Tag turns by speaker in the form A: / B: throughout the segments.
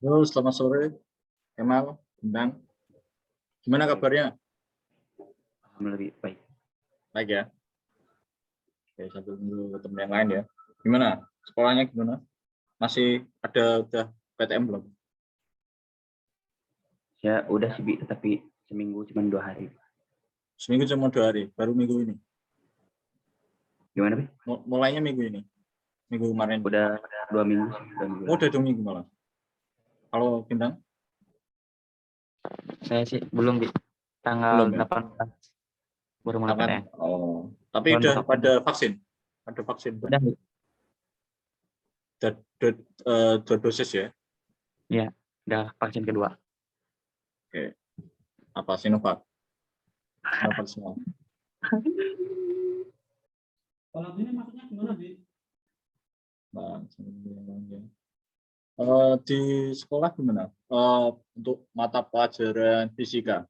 A: Halo, selamat sore, Kemal, Bintang. Gimana
B: Baik,
A: kabarnya?
B: alhamdulillah baik.
A: Baik ya. Oke, sambil nunggu ketemu yang lain ya. Gimana? Sekolahnya gimana? Masih ada udah PTM belum?
B: Ya udah sih, Bi, tapi seminggu cuma 2 hari.
A: Seminggu cuma 2 hari, baru minggu ini.
B: Gimana, Bi?
A: Mulainya minggu ini, minggu kemarin.
B: Udah 2 minggu sih, 2 minggu.
A: Oh, udah 2 minggu malah. Kalau Bintang?
B: Saya sih belum, Bi.
A: Belum
B: Tanggal
A: ya?
B: 18 baru mulai
A: Akan.
B: PTM.
A: Oh, tapi
B: Tahun
A: udah
B: pertama.
A: pada vaksin? Ada vaksin?
B: Udah, Bi.
A: Udah, dua dosis ya?
B: Ya, udah vaksin kedua.
A: Oke. Apa Sinovac? Sinovac semua.
C: Kalau ini maksudnya gimana, Bi?
A: Nah, di sekolah gimana? Untuk mata pelajaran fisika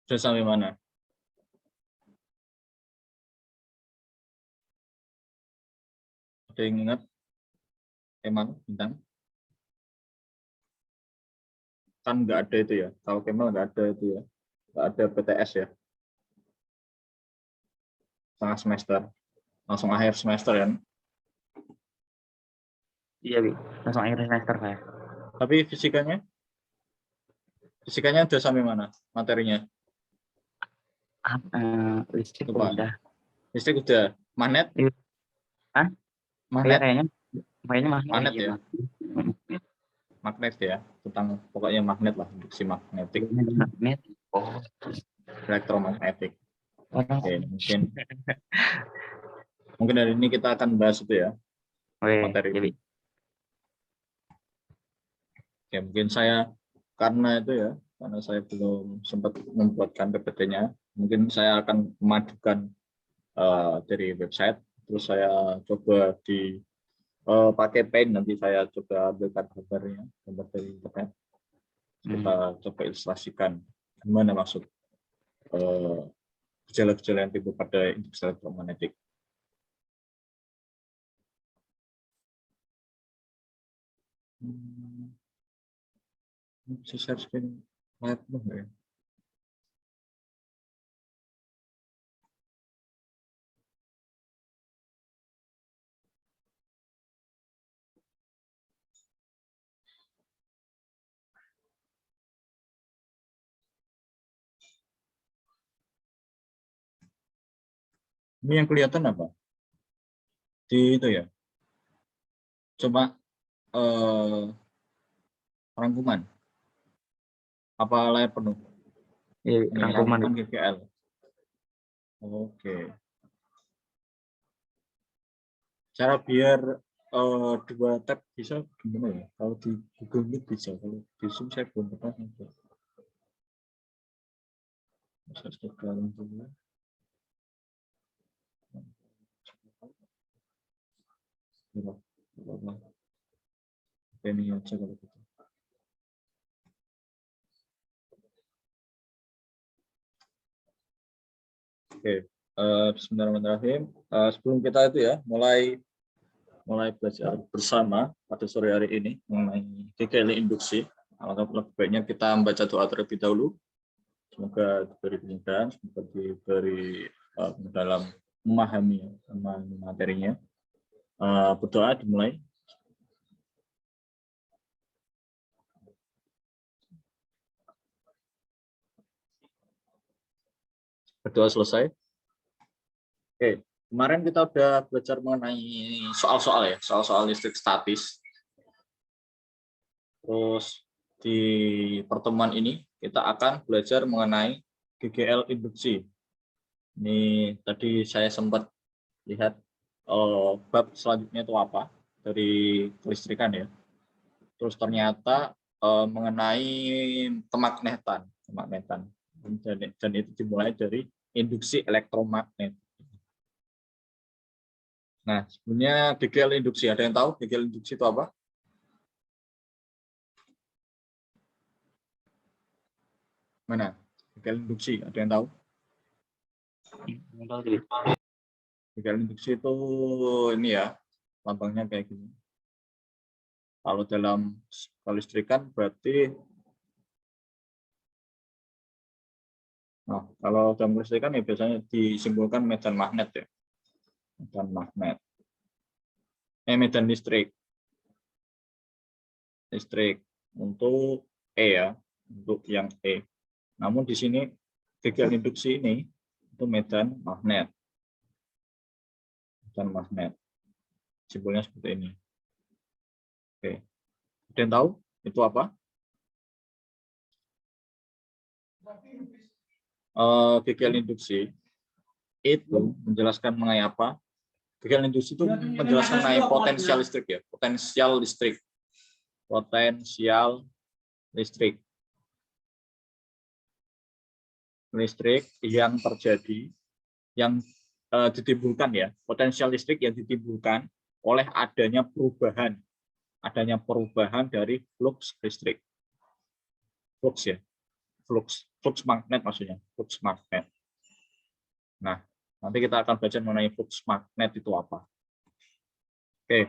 A: sudah sampai mana? Ada yang ingat? Kemal, Bintang? Kan nggak ada itu ya. Kalau Kemal nggak ada itu ya. Nggak ada PTS ya. Setengah semester. Langsung akhir semester ya.
B: Iya, Bi. Langsung akhir semester saya.
A: Tapi fisikanya udah sampai mana materinya?
B: Listrik
A: Lupa.
B: udah.
A: Listrik udah. Magnet?
B: Hah? Iya,
A: Magnet?
B: kayaknya masih
A: Magnet
B: dikit,
A: ya.
B: Mas.
A: Magnet ya. Tentang pokoknya magnet lah. Induksi magnetik.
B: Magnet. Oh,
A: Elektromagnetik.
B: orang.
A: Oke, mungkin hari ini kita akan bahas itu ya.
B: Oke,
A: Materi
B: ya,
A: itu.
B: Bi.
A: Ya, mungkin saya karena itu ya, karena saya belum sempat membuatkan PPT-nya, mungkin saya akan memadukan dari website, terus saya coba pakai Paint, nanti saya coba ambilkan gambar dari internet, kita coba ilustrasikan gimana maksud gejala-gejala yang timbul pada induksi elektromagnetik. Bisa share screen live belum ya? Ini yang kelihatan apa? Di itu ya. Coba rangkuman. Apa layar penuh?
B: Iya, Bi.
A: Ini
B: Rangkuman.
A: rangkuman GGL. Oke. Cara biar dua tab bisa gimana ya? Kalau di Google Meet bisa, kalau di Zoom saya belum pernah nyoba. Saya stop dalam dulu. Ini aja kalau gitu. Oke, bismillahirrahmanirrahim. Sebelum kita itu ya mulai belajar bersama pada sore hari ini mengenai GGL induksi, alangkah lebih baiknya kita membaca doa terlebih dahulu. Semoga diberi kemudahan, semoga diberi dalam memahami materinya. Berdoa dimulai. Berdoa selesai. Oke, kemarin kita udah belajar mengenai soal-soal ya, soal-soal listrik statis. Terus di pertemuan ini kita akan belajar mengenai GGL induksi. Ini tadi saya sempat lihat bab selanjutnya itu apa dari kelistrikan ya. Terus ternyata mengenai kemagnetan, dan itu dimulai dari induksi elektromagnet. Nah, sebenarnya GGL induksi, ada yang tahu GGL induksi itu apa? Mana? GGL induksi, ada yang tahu? GGL induksi itu ini ya, lambangnya kayak gini. Kalau dalam kelistrikan berarti, nah, kalau dalam kelistrikan ya biasanya disimpulkan medan magnet ya, medan magnet, medan listrik, untuk E ya, untuk yang E. Namun di sini gagal induksi ini itu medan magnet, simbolnya seperti ini. Oke, ada yang tahu itu apa? Gagal induksi itu menjelaskan mengenai apa? Gagal induksi itu menjelaskan mengenai potensial listrik ya, potensial listrik yang terjadi, yang ditimbulkan ya, potensial listrik yang ditimbulkan oleh adanya perubahan dari flux listrik, flux ya, flux magnet maksudnya, flux magnet. Nah, nanti kita akan baca mengenai flux magnet itu apa. Oke,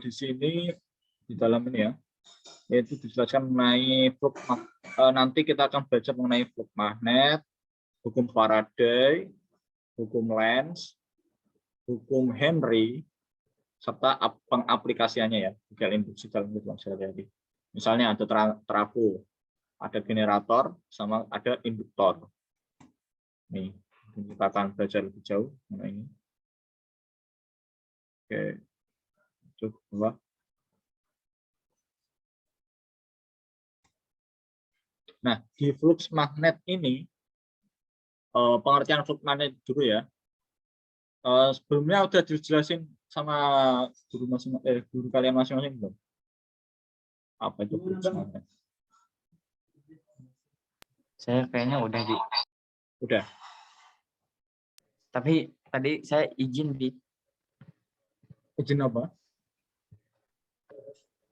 A: di sini di dalam ini ya, yaitu dijelaskan mengenai flux. Nanti kita akan baca mengenai flux magnet, hukum Faraday, hukum Lenz, hukum Henry, serta pengaplikasiannya ya, gagal induksi dalam kehidupan sehari-hari. Misalnya ada trafo, ada generator, sama ada induktor. Nih, kita akan belajar lebih jauh mengenai ini. Oke, coba. Nah, di flux magnet ini, pengertian flux magnet dulu ya. Sebelumnya udah dijelasin sama guru kalian masing-masing belum? Apa itu flux magnet?
B: Saya kayaknya udah di.
A: Udah.
B: Tapi tadi saya izin di
A: Izin apa?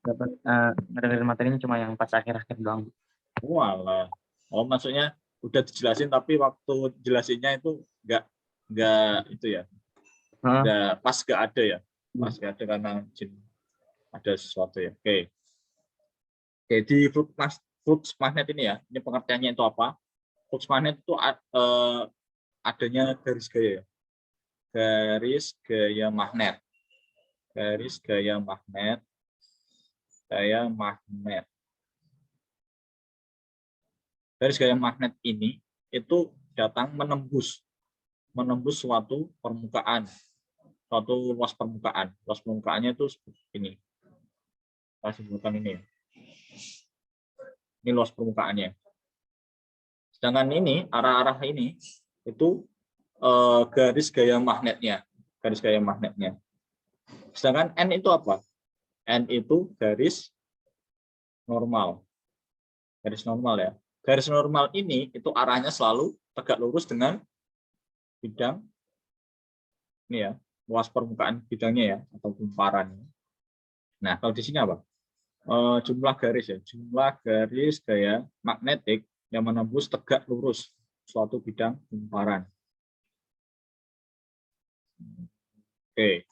B: dapat ngedengerin materinya cuma yang pas akhir-akhir doang.
A: Walah. Oh, maksudnya udah dijelasin tapi waktu jelasinnya itu enggak itu ya. Enggak pas, enggak ada ya. Pas enggak ada karena izin ada sesuatu ya. Oke. Oke, di flux magnet ini ya. Ini pengertiannya itu apa? Flux magnet itu adanya garis gaya ya. Garis gaya magnet. Garis gaya magnet. Garis gaya magnet ini itu datang menembus suatu permukaan, suatu luas permukaan. Luas permukaannya itu seperti ini. Saya sebutkan ini. Ini luas permukaannya. Sedangkan ini arah-arah ini itu garis gaya magnetnya. Sedangkan N itu apa? N itu garis normal. Garis normal ya. Garis normal ini itu arahnya selalu tegak lurus dengan bidang ini ya, luas permukaan bidangnya ya, atau kumparannya. Nah, kalau di sini apa? Jumlah garis ya, jumlah garis gaya magnetik yang menembus tegak lurus suatu bidang kumparan. Oke.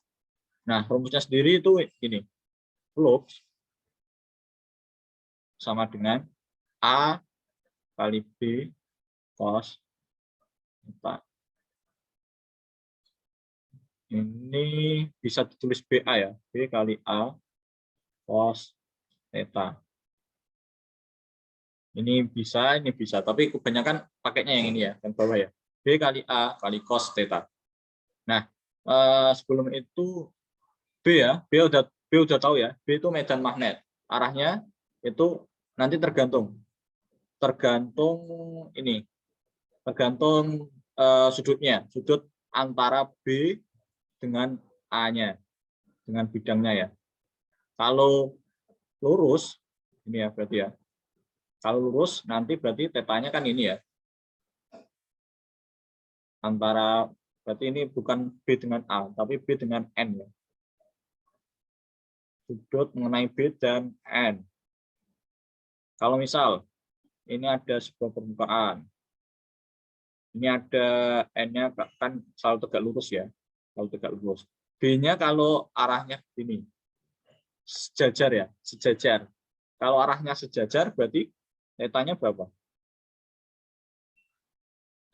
A: Nah, rumusnya sendiri itu ini. Flux sama dengan A kali B cos theta. Ini bisa ditulis BA ya, B kali A cos theta. Ini bisa, tapi kebanyakan pakainya yang ini ya, yang bawah ya. B kali A kali cos theta. Nah, sebelum itu B ya, B udah tahu ya, B itu medan magnet. Arahnya itu nanti tergantung ini, tergantung sudutnya, sudut antara B dengan A-nya, dengan bidangnya ya. Kalau lurus, ini ya berarti ya. Kalau lurus nanti berarti tetanya kan ini ya. Antara, berarti ini bukan B dengan A, tapi B dengan N ya. Sudut mengenai B dan N. Kalau misal ini ada sebuah permukaan, ini ada N-nya kan selalu tegak lurus ya, selalu tegak lurus. B-nya kalau arahnya begini, sejajar ya, sejajar. Kalau arahnya sejajar berarti tetanya berapa?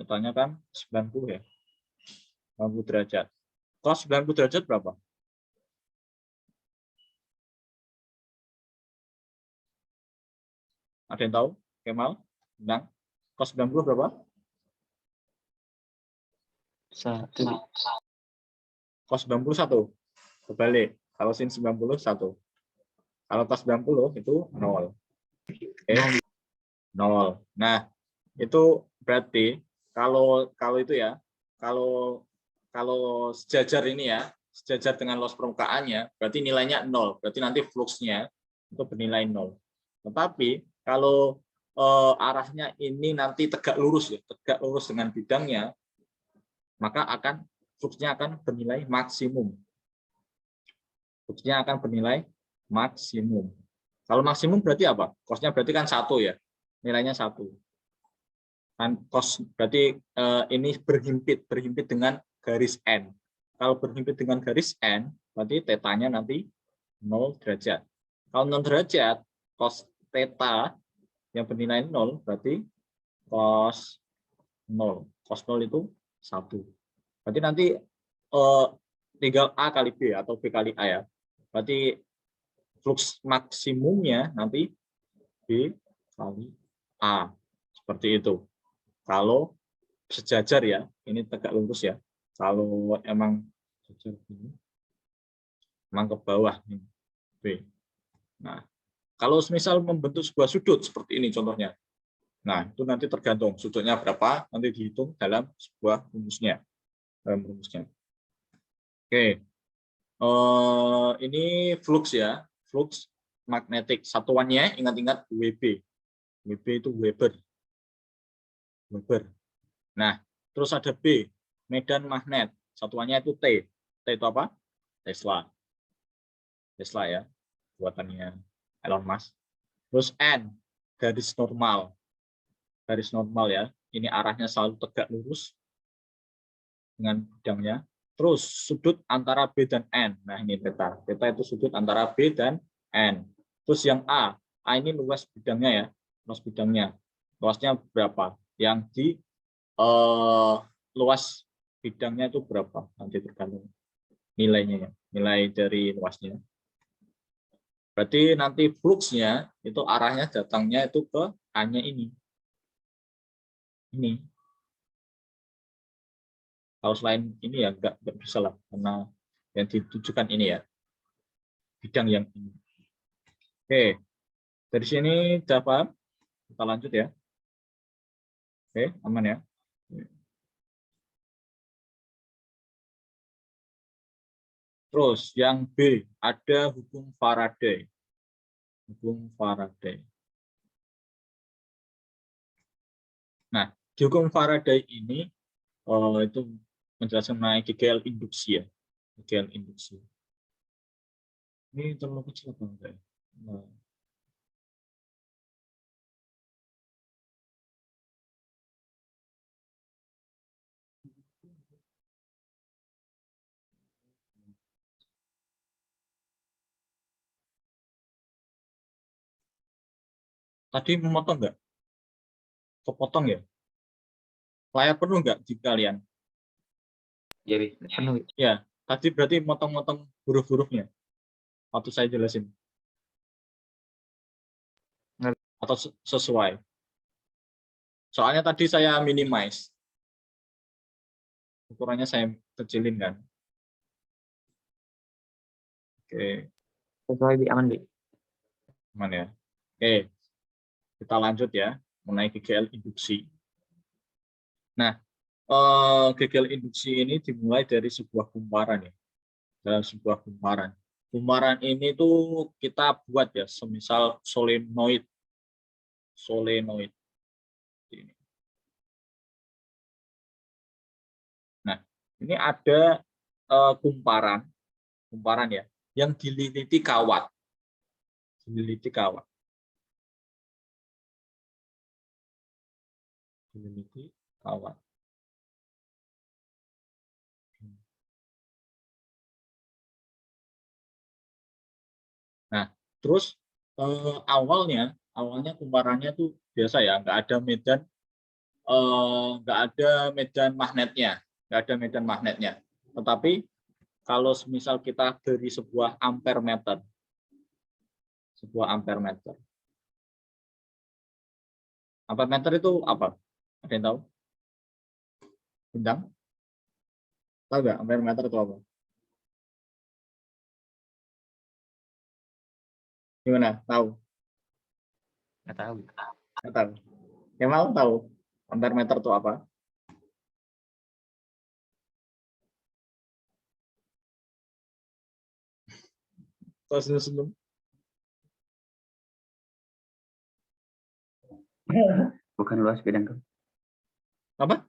A: Tetanya kan 90 ya. 90 derajat. Cos 90 derajat berapa? Ada yang tahu? Kemal? Bintang? Cos 90 berapa?
B: 1.
A: Cos 91. Kebalik. Kalau sin 91. Kalau cos 90 itu 0. Oke. 0. Nah, itu berarti kalau itu ya, kalau kalau sejajar ini ya, sejajar dengan los permukaannya, berarti nilainya 0. Berarti nanti fluxnya itu bernilai 0. Tetapi kalau arahnya ini nanti tegak lurus ya, tegak lurus dengan bidangnya, maka fluxnya akan bernilai maksimum. Fluxnya akan bernilai maksimum. Kalau maksimum berarti apa? Cosnya berarti kan 1 ya, nilainya 1. Kan cos berarti ini berhimpit dengan garis N. Kalau berhimpit dengan garis N, berarti tetanya nanti 0 derajat. Kalau 0 derajat, cos theta yang bernilai 0 berarti cos 0. Cos 0 itu 1. Berarti nanti tinggal A kali B atau B kali A ya. Berarti flux maksimumnya nanti B kali A. Seperti itu. Kalau sejajar ya, ini tegak lurus ya. Kalau emang sejajar ini, emang ke bawah nih, B. Nah, kalau misal membentuk sebuah sudut seperti ini contohnya, nah itu nanti tergantung sudutnya berapa, nanti dihitung dalam sebuah rumusnya. Dalam rumusnya. Oke, ini flux ya, flux magnetik. Satuannya ingat-ingat WB. WB itu Weber. Weber. Nah, terus ada B, medan magnet. Satuannya itu T. T itu apa? Tesla. Tesla ya, buatannya Elon Musk. Terus N, garis normal. Garis normal ya. Ini arahnya selalu tegak lurus dengan bidangnya. Terus sudut antara B dan N. Nah, ini theta. Theta itu sudut antara B dan N. Terus yang A. A ini luas bidangnya ya. Luas bidangnya. Luasnya berapa? Yang di luas bidangnya itu berapa? Nanti tergantung nilainya ya. Nilai dari luasnya. Berarti nanti fluxnya itu arahnya datangnya itu ke A-nya ini. Ini. Kalau selain ini ya nggak bisa lah, karena yang ditujukan ini ya, bidang yang ini. Oke, dari sini sudah paham? Kita lanjut ya. Oke, aman ya. Terus yang B, ada hukum Faraday. Hukum Faraday. Nah, di hukum Faraday ini itu menjelaskan mengenai GGL induksi ya. GGL induksi. Ini terlalu kecil apa enggak ya? Nah. Tadi memotong enggak? Kepotong ya? Layar penuh enggak di kalian?
B: Jadi penuh.
A: Ya, tadi berarti motong-motong huruf-hurufnya waktu saya jelasin. Atau sesuai. Soalnya tadi saya minimize. Ukurannya saya kecilin kan. Oke,
B: Sesuai Bi, aman Bi.
A: aman ya. Oke, kita lanjut ya mengenai GGL induksi. Nah, GGL induksi ini dimulai dari sebuah kumparan ya. Dalam sebuah kumparan. Kumparan ini tuh kita buat ya, semisal solenoid. Solenoid. Ini. Nah, ini ada kumparan ya, yang dililiti kawat. Dililiti kawat. Dililiti kawat. Terus awalnya kumparannya tuh biasa ya, nggak ada medan magnetnya, Tetapi kalau misal kita beri sebuah ampere meter, ampere meter itu apa? Ada yang tahu? Bintang? Tahu nggak ampere meter itu apa? Gimana? Tahu?
B: Nggak tahu.
A: Nggak tahu. Yang mau tahu ampere meter itu apa? Tahu senyum-senyum.
B: Bukan luas bidang tuh.
A: Apa?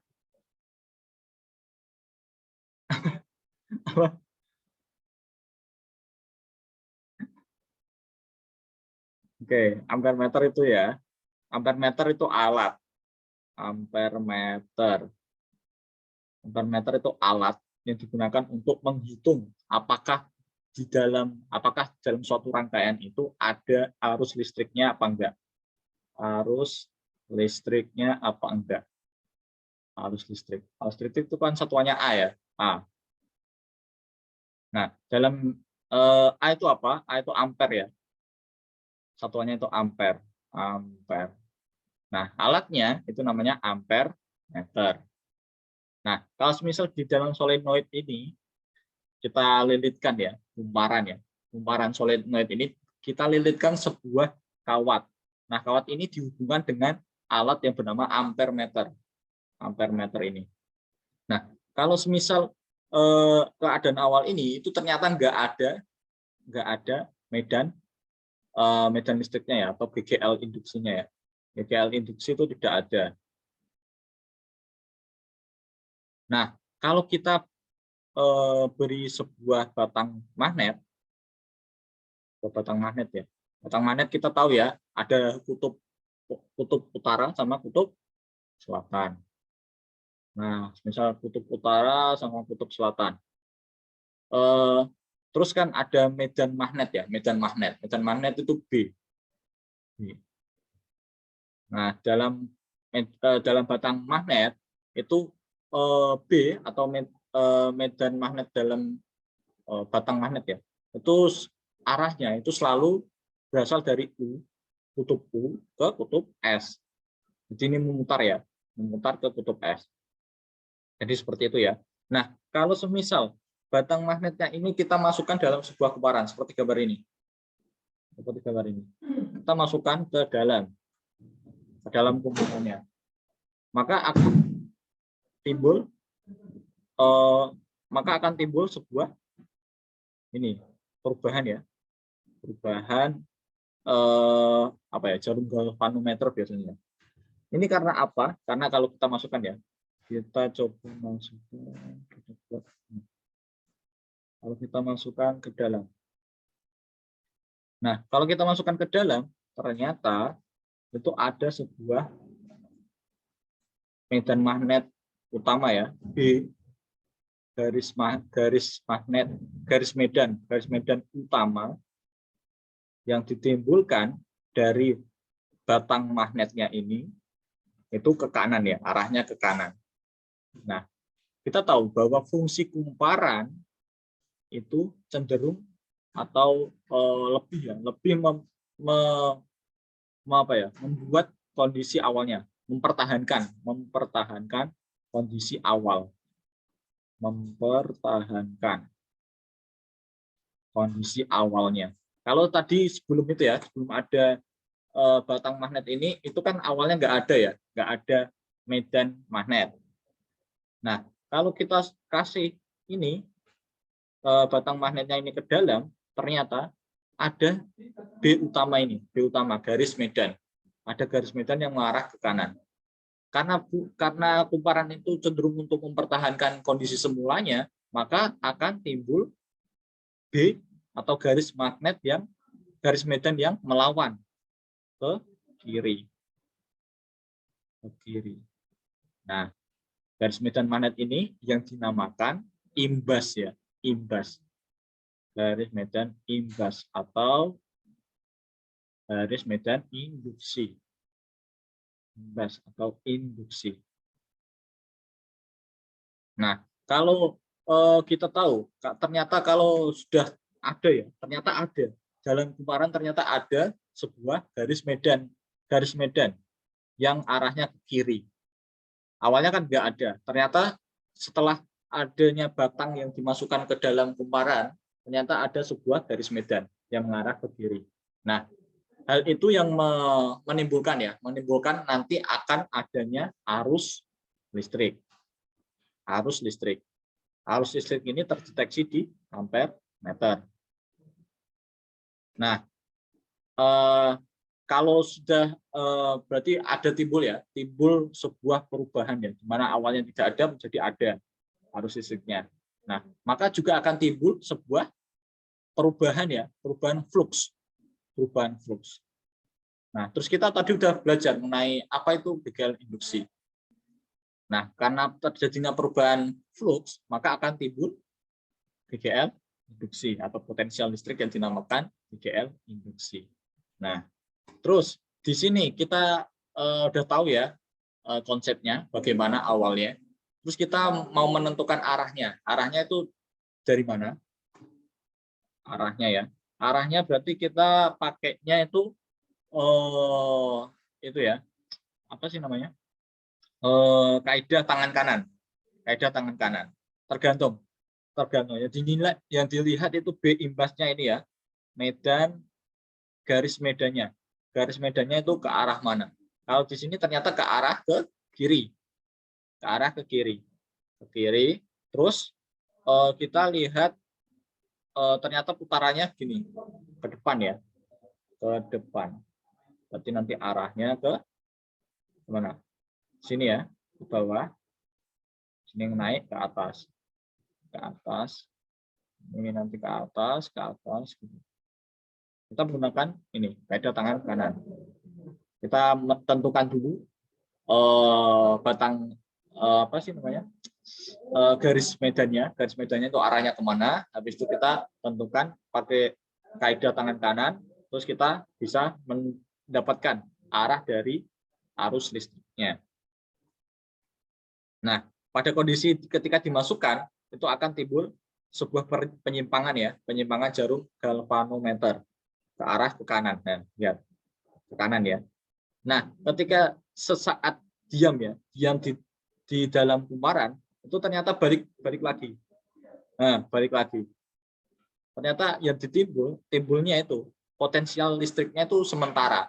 A: Apa? Oke, ampere meter itu ya. Ampere meter itu alat. Ampere meter. Ampere meter itu alat yang digunakan untuk menghitung apakah dalam suatu rangkaian itu ada arus listriknya apa enggak. Arus listriknya apa enggak. Arus listrik itu kan satuannya A ya. A. Nah, dalam A itu apa? A itu ampere ya. Satuannya itu ampere. Ampere. Nah, alatnya itu namanya ampere meter. Nah, kalau misal di dalam solenoid ini kita lilitkan ya, kumparan solenoid ini kita lilitkan sebuah kawat. Nah, kawat ini dihubungkan dengan alat yang bernama ampere meter. Ampere meter ini. Nah, kalau misal keadaan awal ini itu ternyata nggak ada medan listriknya ya, atau GGL induksinya ya. GGL induksi itu tidak ada. Nah, kalau kita beri sebuah batang magnet ya. Batang magnet kita tahu ya, ada kutub utara sama kutub selatan. Nah, misal kutub utara sama kutub selatan. Terus kan ada medan magnet ya, medan magnet itu B. Nah, dalam batang magnet itu B atau medan magnet dalam batang magnet ya, itu arahnya itu selalu berasal dari kutub U ke kutub S. Jadi ini memutar ya, memutar ke kutub S. Jadi seperti itu ya. Nah, kalau semisal batang magnetnya ini kita masukkan dalam sebuah kumparan seperti gambar ini. Kita masukkan ke dalam kumparannya. Maka akan timbul sebuah perubahan ya. Jarum galvanometer biasanya. Ini karena apa? Karena kalau kita masukkan ya, kita coba masukkan. Kalau kita masukkan ke dalam. Nah, kalau kita masukkan ke dalam, ternyata itu ada sebuah medan magnet utama ya, B, garis medan utama yang ditimbulkan dari batang magnetnya ini itu ke kanan ya, arahnya ke kanan. Nah, kita tahu bahwa fungsi kumparan itu cenderung atau lebih membuat kondisi awalnya, mempertahankan kondisi awal, awalnya. Kalau tadi sebelum ada batang magnet ini, itu kan awalnya nggak ada medan magnet. Nah, kalau kita kasih ini batang magnetnya ini ke dalam, ternyata ada B utama, garis medan. Ada garis medan yang mengarah ke kanan. Karena kumparan itu cenderung untuk mempertahankan kondisi semulanya, maka akan timbul B atau garis medan yang melawan ke kiri. Nah, garis medan magnet ini yang dinamakan imbas ya, garis medan imbas atau garis medan induksi. Imbas atau induksi. Nah, kalau kita tahu, ternyata kalau sudah ada ya, ternyata ada jalan kumparan, ternyata ada sebuah garis medan yang arahnya ke kiri. Awalnya kan nggak ada, ternyata setelah adanya batang yang dimasukkan ke dalam kumparan, ternyata ada sebuah garis medan yang mengarah ke kiri. Nah, hal itu yang menimbulkan nanti akan adanya arus listrik. Arus listrik ini terdeteksi di ampere meter. Nah, kalau sudah berarti ada timbul sebuah perubahan ya, di mana awalnya tidak ada menjadi ada arus listriknya. Nah, maka juga akan timbul sebuah perubahan flux. Nah, terus kita tadi udah belajar mengenai apa itu BGL induksi. Nah, karena terjadinya perubahan flux, maka akan timbul BGL induksi atau potensial listrik yang dinamakan BGL induksi. Nah, terus di sini kita udah tahu ya konsepnya, bagaimana awalnya. Terus kita mau menentukan arahnya. Arahnya itu dari mana? Arahnya ya. Arahnya berarti kita pakainya itu ya. Apa sih namanya? Kaidah tangan kanan. Kaidah tangan kanan. Tergantung yang dilihat itu B imbasnya ini ya. Medan garis medannya. Garis medannya itu ke arah mana? Kalau di sini ternyata ke arah ke kiri. Ke arah ke kiri. Ke kiri. Terus kita lihat ternyata putarannya gini. Ke depan ya. Ke depan. Berarti nanti arahnya ke mana? Sini ya. Ke bawah. Sini yang naik ke atas. Ke atas. Ini nanti ke atas. Ke atas. Kita menggunakan ini. Kaidah tangan kanan. Kita tentukan dulu batang apa sih namanya garis medannya itu arahnya kemana. Habis itu kita tentukan pakai kaidah tangan kanan, terus kita bisa mendapatkan arah dari arus listriknya. Nah, pada kondisi ketika dimasukkan itu akan timbul sebuah penyimpangan penyimpangan jarum galvanometer ke arah ke kanan. Nah, lihat ke kanan ya. Nah, ketika sesaat diam di dalam kumparan, itu ternyata balik lagi. Nah, balik lagi. Ternyata yang timbulnya itu potensial listriknya itu sementara.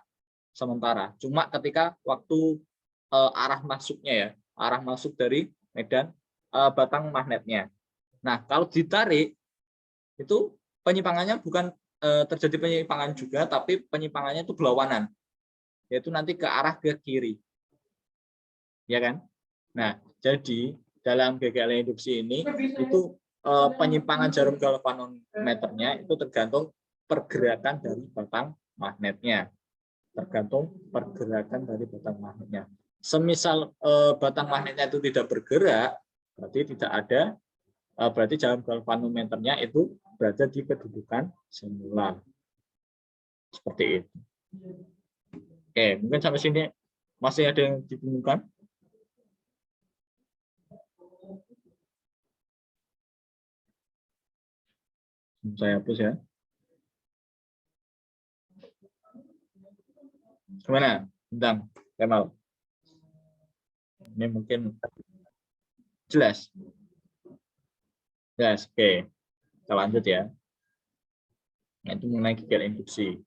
A: Cuma ketika waktu arah masuknya arah masuk dari medan batang magnetnya. Nah, kalau ditarik itu penyimpangannya bukan terjadi penyimpangan juga, tapi penyimpangannya itu berlawanan. Yaitu nanti ke arah ke kiri. Ya kan? Nah, jadi dalam BGL induksi ini itu penyimpangan jarum galvanometernya itu tergantung pergerakan dari batang magnetnya. Semisal batang magnetnya itu tidak bergerak, berarti jarum galvanometernya itu berada di kedudukan semula. Seperti itu. Oke, mungkin sampai sini masih ada yang dibingungkan? Saya hapus ya. Gimana? Bintang, Kemal. Ini mungkin jelas. Jelas, oke. Kita lanjut ya. Nah, itu mengenai BGL induksi.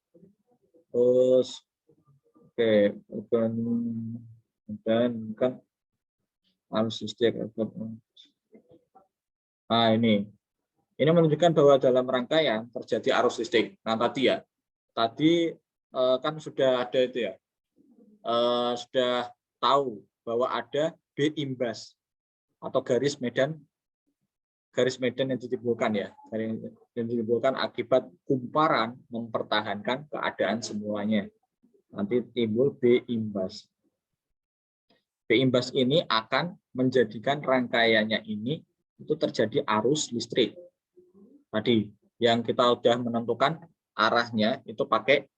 A: Terus oke, dan kan arus listrik. Nah, ini menunjukkan bahwa dalam rangkaian terjadi arus listrik. Nah, tadi kan sudah ada itu ya, sudah tahu bahwa ada B imbas atau garis medan yang ditimbulkan yang ditimbulkan akibat kumparan mempertahankan keadaan semulanya. Nanti timbul B imbas. B imbas ini akan menjadikan rangkaiannya ini itu terjadi arus listrik. Tadi yang kita sudah menentukan arahnya itu pakai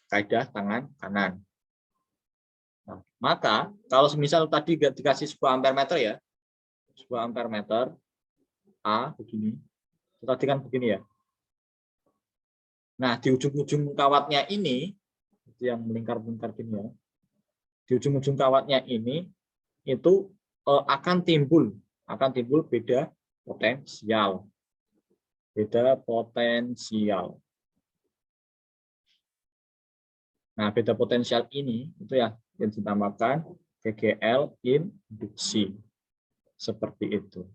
A: kaidah tangan kanan. Nah, maka kalau misal tadi dikasih sebuah ampere meter ya, sebuah ampere meter A begini, tadi kan begini ya. Nah, di ujung-ujung kawatnya ini, yang melingkar-melingkar gini ya, di ujung-ujung kawatnya ini itu akan timbul beda potensial. Nah, beda potensial ini itu ya yang dinamakan GGL induksi. Seperti itu.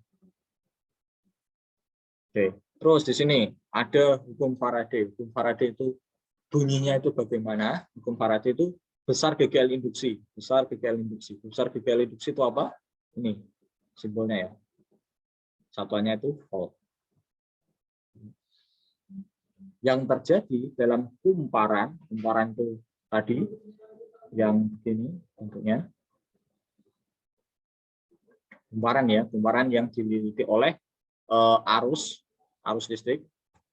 A: Oke, terus di sini ada hukum Faraday. Hukum Faraday itu bunyinya itu bagaimana? Hukum Faraday itu besar GGL induksi. Besar GGL induksi. Besar GGL induksi itu apa? Ini simbolnya ya. Satuannya itu volt. Yang terjadi dalam kumparan itu tadi yang begini bentuknya. Kumparan yang dililiti oleh arus listrik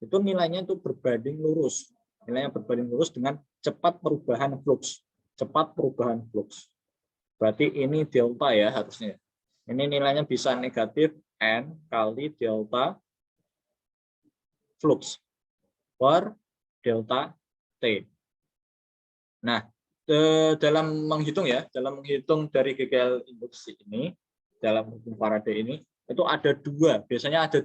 A: itu nilainya itu berbanding lurus. Nilainya berbanding lurus dengan cepat perubahan flux. Berarti ini delta ya harusnya. Ini nilainya bisa negatif N kali delta flux per delta T. Nah, dalam menghitung dari GGL induksi ini, dalam hukum Faraday ini, itu ada biasanya ada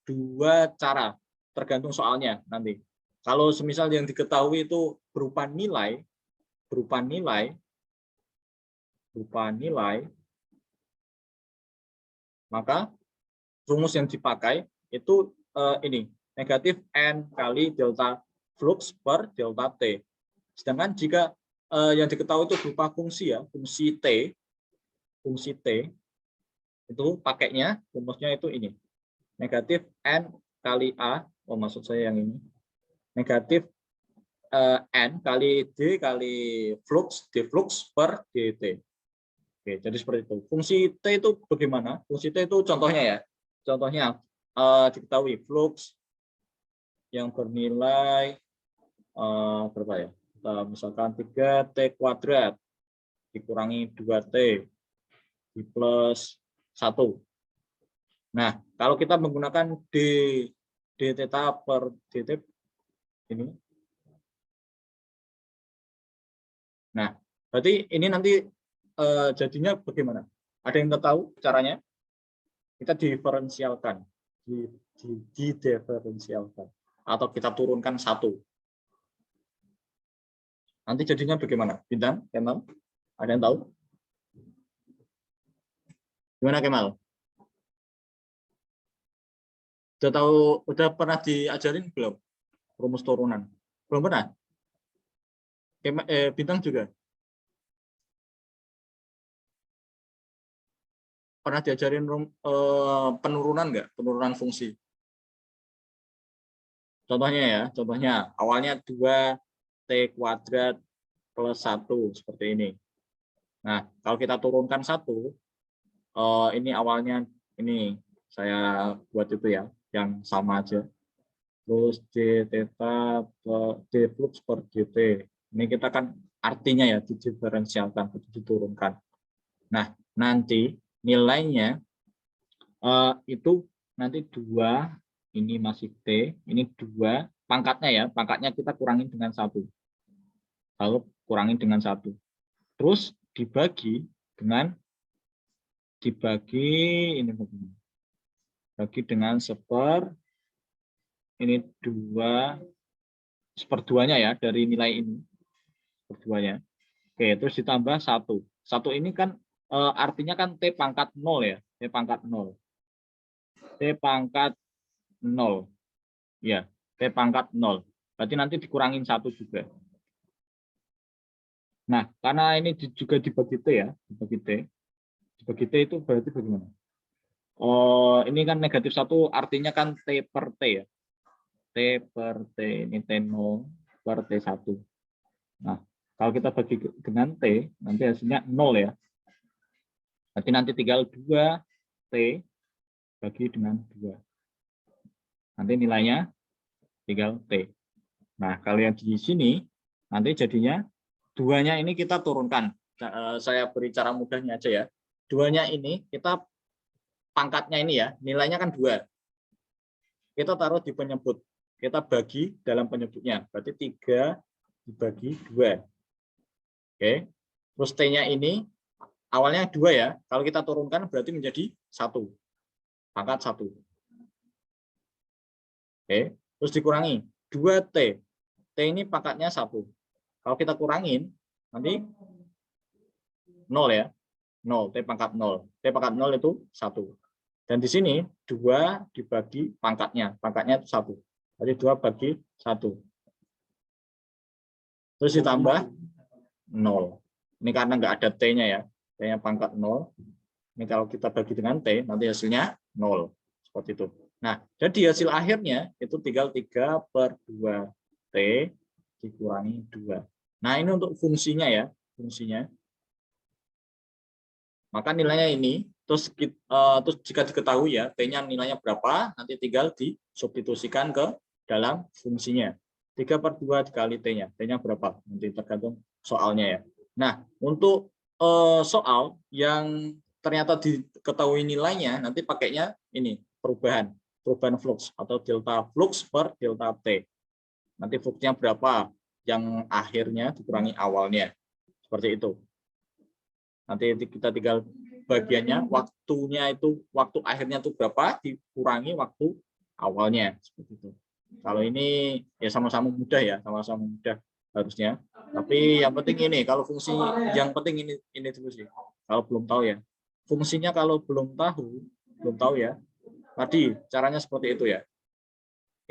A: dua cara, tergantung soalnya nanti. Kalau semisal yang diketahui itu berupa nilai, maka rumus yang dipakai itu ini, negatif N kali delta flux per delta T. Sedangkan jika yang diketahui itu berupa fungsi T, itu pakainya rumusnya itu ini. Negatif N kali A, maksud saya yang ini. Negatif N kali D kali flux, D flux per dt. Oke, jadi seperti itu. Fungsi T itu bagaimana? Fungsi T itu contohnya ya. Contohnya diketahui flux yang bernilai berapa ya? Misalkan 3T kuadrat dikurangi 2T di plus 1. Nah, kalau kita menggunakan d theta per dt ini. Nah, berarti ini nanti jadinya bagaimana? Ada yang tahu caranya? Kita diferensialkan, diferensialkan, atau kita turunkan 1. Nanti jadinya bagaimana? Bintang, Kemal? Ada yang tahu? Gimana Kemal? Udah pernah diajarin belum? Rumus turunan? Belum pernah? Bintang juga? Pernah diajarin penurunan nggak? Penurunan fungsi? Contohnya awalnya 2T kuadrat plus 1 seperti ini. Nah, kalau kita turunkan 1, ini awalnya ini saya buat itu ya, yang sama aja. Terus d theta d flux per dt. Ini kita kan artinya ya diferensialkan, diturunkan. Nah, nanti nilainya itu nanti 2, ini masih T, ini 2, pangkatnya ya, pangkatnya kita kurangin dengan 1. Lalu kurangin dengan 1. Terus dibagi ini begini. Bagi dengan ini 2/2-nya ya dari nilai ini. 2/2-nya. Oke, terus ditambah 1. 1 ini kan artinya kan T pangkat 0 ya, T pangkat 0. T pangkat 0. Ya, T pangkat 0. Berarti nanti dikurangin 1 juga. Nah, karena ini juga dibagi T ya, dibagi T. Dibagi T itu berarti bagaimana? Ini kan negatif 1 artinya kan T per T ya. T per T, ini T0 per T1. Nah, kalau kita bagi dengan T, nanti hasilnya 0 ya. Berarti nanti tinggal 2T bagi dengan 2. Nanti nilainya tinggal T. Nah, kalau yang di sini Nanti jadinya duanya ini kita turunkan. Saya beri cara mudahnya aja ya. Duanya ini kita pangkatnya ini ya, nilainya kan 2. Kita taruh di penyebut. Kita bagi dalam penyebutnya. Berarti 3 dibagi 2. Oke. Terus T-nya ini awalnya 2 ya. Kalau kita turunkan berarti menjadi 1. Pangkat 1. Oke. Terus dikurangi 2T. T ini pangkatnya 1. Kalau kita kurangin nanti 0 ya. 0, T pangkat 0. T pangkat 0 itu 1. Dan di sini 2 dibagi pangkatnya. Pangkatnya itu 1. Jadi 2 bagi 1. Terus ditambah 0. Ini karena nggak ada T-nya ya. T-nya pangkat 0. Ini kalau kita bagi dengan T, nanti hasilnya 0. Seperti itu. Nah, jadi hasil akhirnya itu tinggal 3/2T dikurangi 2. Nah, ini untuk fungsinya ya. Fungsinya. Maka nilainya ini, terus jika diketahui ya, T-nya nilainya berapa, nanti tinggal disubstitusikan ke dalam fungsinya. 3/2 dikali T-nya. T-nya berapa? Nanti tergantung soalnya ya. Nah, untuk soal yang ternyata diketahui nilainya, nanti pakainya ini, perubahan flux atau delta flux per delta T. Nanti fluxnya berapa? Yang akhirnya dikurangi awalnya. Seperti itu. Nanti kita tinggal bagiannya, waktunya itu, waktu akhirnya itu berapa, dikurangi waktu awalnya. Seperti itu. Kalau ini ya sama-sama mudah ya, sama-sama mudah harusnya. Tapi yang penting ini, kalau fungsi yang penting ini dulu sih. Kalau belum tahu ya, fungsinya kalau belum tahu ya. Tadi caranya seperti itu ya.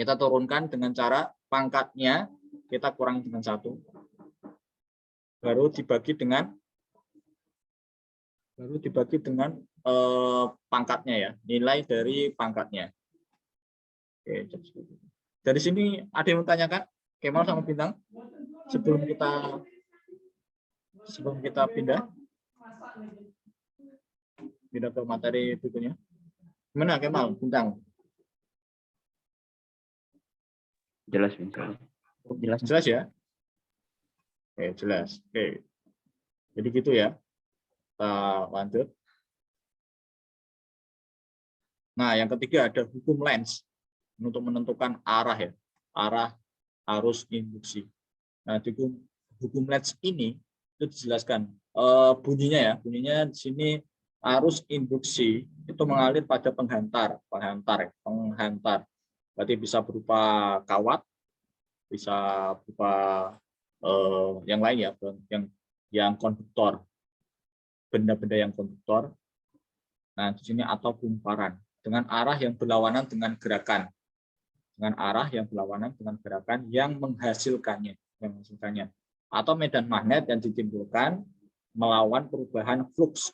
A: Kita turunkan dengan cara pangkatnya kita kurangi dengan 1, baru dibagi dengan pangkatnya ya, nilai dari pangkatnya. Oke, dari sini ada yang menanyakan, Kemal sama Bintang, sebelum kita pindah ke materi berikutnya. Gimana Kemal, Bintang?
B: Jelas, Bintang.
A: Jelas ya? Oke, jelas. Oke. Jadi gitu ya. Kita lanjut. Nah, yang ketiga ada hukum Lenz untuk menentukan arah ya, arah arus induksi. Nah, di hukum Lenz ini itu dijelaskan bunyinya di sini arus induksi itu mengalir pada penghantar. Berarti bisa berupa kawat, bisa berupa yang lain ya, yang konduktor, benda-benda yang konduktor. Nah, di sini atau kumparan dengan arah yang berlawanan dengan gerakan. Yang menghasilkannya. Atau medan magnet yang ditimbulkan melawan perubahan flux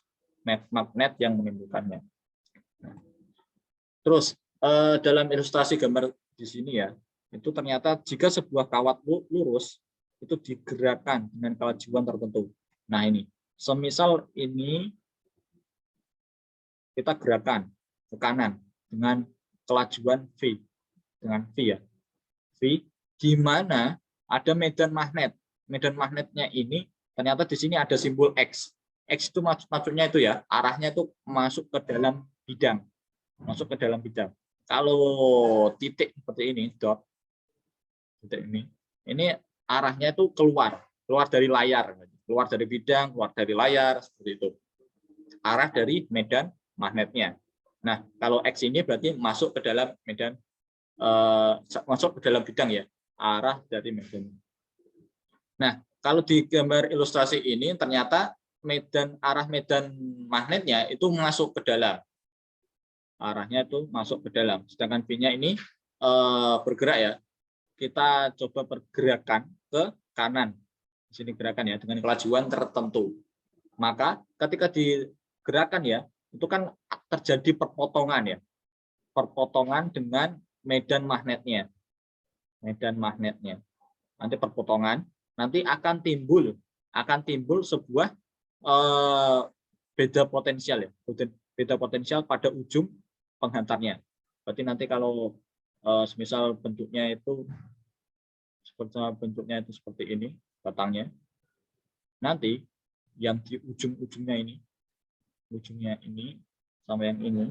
A: magnet yang menimbulkannya. Nah, terus dalam ilustrasi gambar di sini ya, itu ternyata jika sebuah kawat lurus itu digerakkan dengan kelajuan tertentu. Nah ini, semisal ini kita gerakan ke kanan dengan kelajuan V, ya, V, di mana ada medan magnet. Medan magnetnya ini ternyata di sini ada simbol X. X itu maksudnya itu ya, arahnya itu masuk ke dalam bidang. Kalau titik seperti ini, dot, titik ini arahnya itu keluar dari layar, keluar dari bidang, keluar dari layar, seperti itu. Arah dari medan magnetnya. Nah, kalau X ini berarti masuk ke dalam medan, masuk ke dalam bidang ya, arah dari medan. Nah, kalau di gambar ilustrasi ini ternyata arah medan magnetnya itu masuk ke dalam. Arahnya itu masuk ke dalam. Sedangkan V-nya ini bergerak ya. Kita coba pergerakan ke kanan. Di sini gerakan ya dengan kelajuan tertentu. Maka ketika digerakkan ya, itu kan terjadi perpotongan ya. Perpotongan dengan medan magnetnya. Nanti perpotongan, nanti akan timbul sebuah beda potensial ya. Beda potensial pada ujung penghantarnya. Berarti nanti kalau semisal bentuknya itu seperti ini, batangnya. Nanti yang di ujungnya ini sama yang ini,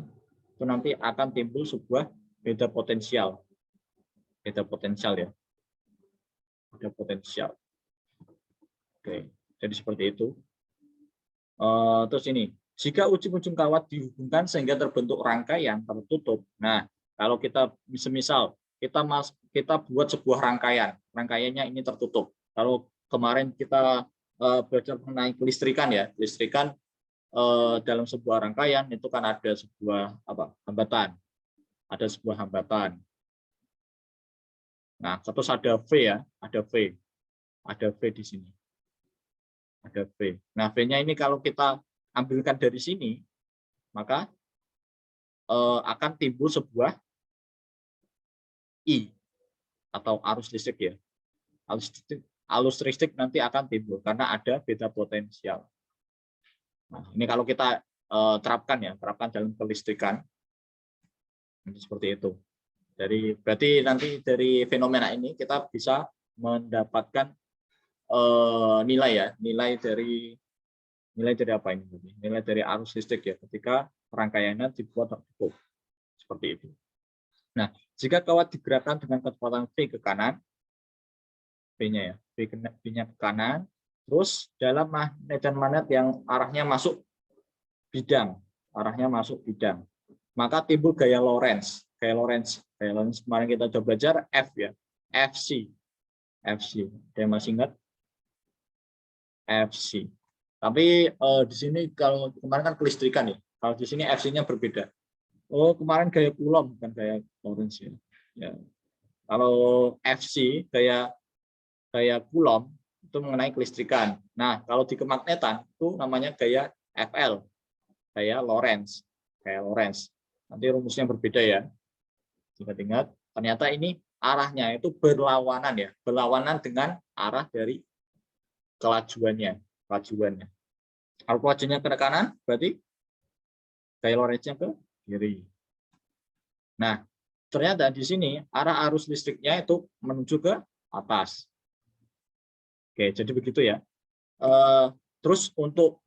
A: itu nanti akan timbul sebuah beda potensial ya, beda potensial. Oke, jadi seperti itu. Terus ini, jika ujung-ujung kawat dihubungkan sehingga terbentuk rangkaian tertutup. Nah, kalau kita semisal kita buat sebuah rangkaiannya ini tertutup. Kalau kemarin kita belajar mengenai kelistrikan ya, kelistrikan dalam sebuah rangkaian itu kan ada sebuah hambatan, Nah, terus ada V ya, ada V di sini. Ada V. Nah, V-nya ini kalau kita ambilkan dari sini, maka akan timbul sebuah I atau arus listrik ya. Arus listrik nanti akan timbul karena ada beda potensial. Nah, ini kalau kita terapkan dalam kelistrikan, seperti itu. Berarti nanti dari fenomena ini kita bisa mendapatkan nilai dari apa ini? Nilai dari arus listrik ya ketika rangkaiannya dibuat tertutup seperti itu. Nah, jika kawat digerakkan dengan kecepatan V ke kanan, V-nya ya, V-nya ke kanan, terus dalam medan magnet yang arahnya masuk bidang, maka timbul gaya Lorentz kemarin kita coba belajar F ya, FC. Dia masih ingat FC. Tapi di sini kalau kemarin kan kelistrikan ya. Kalau di sini FC-nya berbeda. Oh, kemarin gaya Coulomb bukan gaya Lorentz ya. Kalau FC gaya Coulomb itu mengenai kelistrikan. Nah, kalau di kemagnetan itu namanya gaya FL, gaya Lorentz. Nanti rumusnya berbeda ya. Ingat, ternyata ini arahnya itu berlawanan ya, dengan arah dari kelajuannya. Kalau kelajuannya ke kanan, berarti gaya Lorentz-nya ke kiri. Nah, ternyata di sini arah arus listriknya itu menuju ke atas. Oke, jadi begitu ya. Terus untuk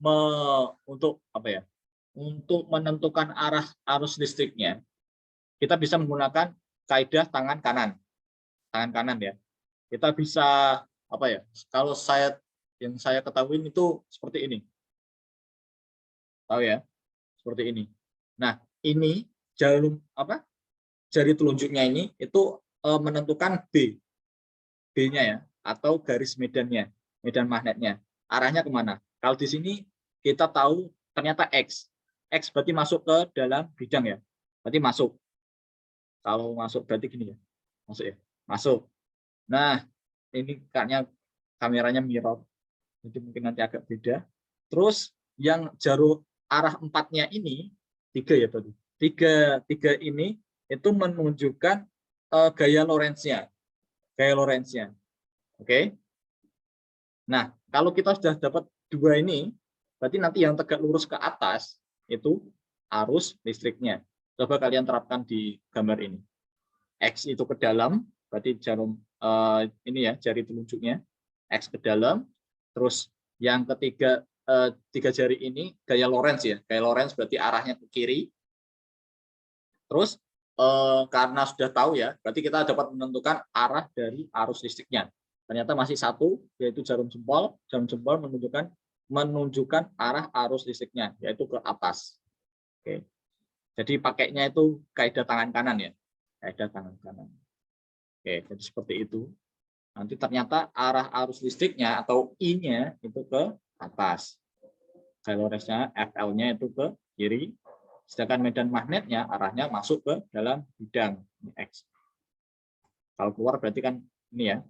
A: menentukan arah arus listriknya, kita bisa menggunakan kaidah tangan kanan ya. Kita bisa kalau yang saya ketahui itu seperti ini. Tahu ya? Seperti ini. Nah, ini jari telunjuknya ini itu menentukan B-nya ya, atau garis medan magnetnya. Arahnya kemana? Kalau di sini kita tahu ternyata X berarti masuk ke dalam bidang ya. Berarti masuk. Kalau masuk berarti gini ya. Masuk ya. Masuk. Nah, ini kayaknya kameranya mirror. Jadi mungkin nanti agak beda. Terus yang jarum arah 4-nya ini 3 ya berarti. 3 ini itu menunjukkan gaya Lorentz-nya. Oke. Nah, kalau kita sudah dapat 2 ini, berarti nanti yang tegak lurus ke atas itu arus listriknya. Coba kalian terapkan di gambar ini. X itu ke dalam, berarti jarum ini ya, jari telunjuknya. X ke dalam. Terus yang ketiga 3 jari ini gaya Lorentz ya. Gaya Lorentz berarti arahnya ke kiri. Terus karena sudah tahu ya, berarti kita dapat menentukan arah dari arus listriknya. Ternyata masih satu, yaitu jarum jempol. Jarum jempol menunjukkan arah arus listriknya, yaitu ke atas. Oke. Jadi pakainya itu kaidah tangan kanan ya. Kaidah tangan kanan. Oke, jadi seperti itu. Nanti ternyata arah arus listriknya atau I-nya itu ke atas. Gaya Lorentz-nya, FL-nya itu ke kiri. Sedangkan medan magnetnya arahnya masuk ke dalam bidang X. Kalau keluar berarti kan ini ya.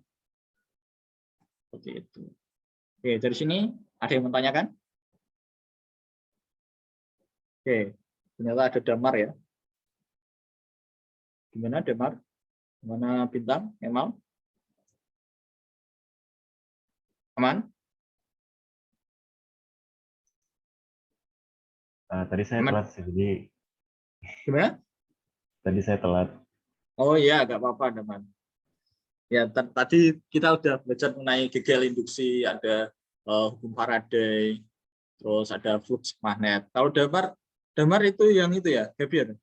A: Seperti itu. Oke, dari sini ada yang menanyakan? Oke, ternyata ada Damar ya. Gimana Damar? Gimana Bintang? Emal? Aman?
D: Tadi saya
A: Aman?
D: telat sih, jadi
A: Gimana?
D: tadi saya telat.
A: Oh iya, nggak apa-apa Damar. Ya, tadi kita udah belajar mengenai gegel induksi, ada hukum Faraday, terus ada flux magnet. Kalau damar itu yang itu ya, Gabriel?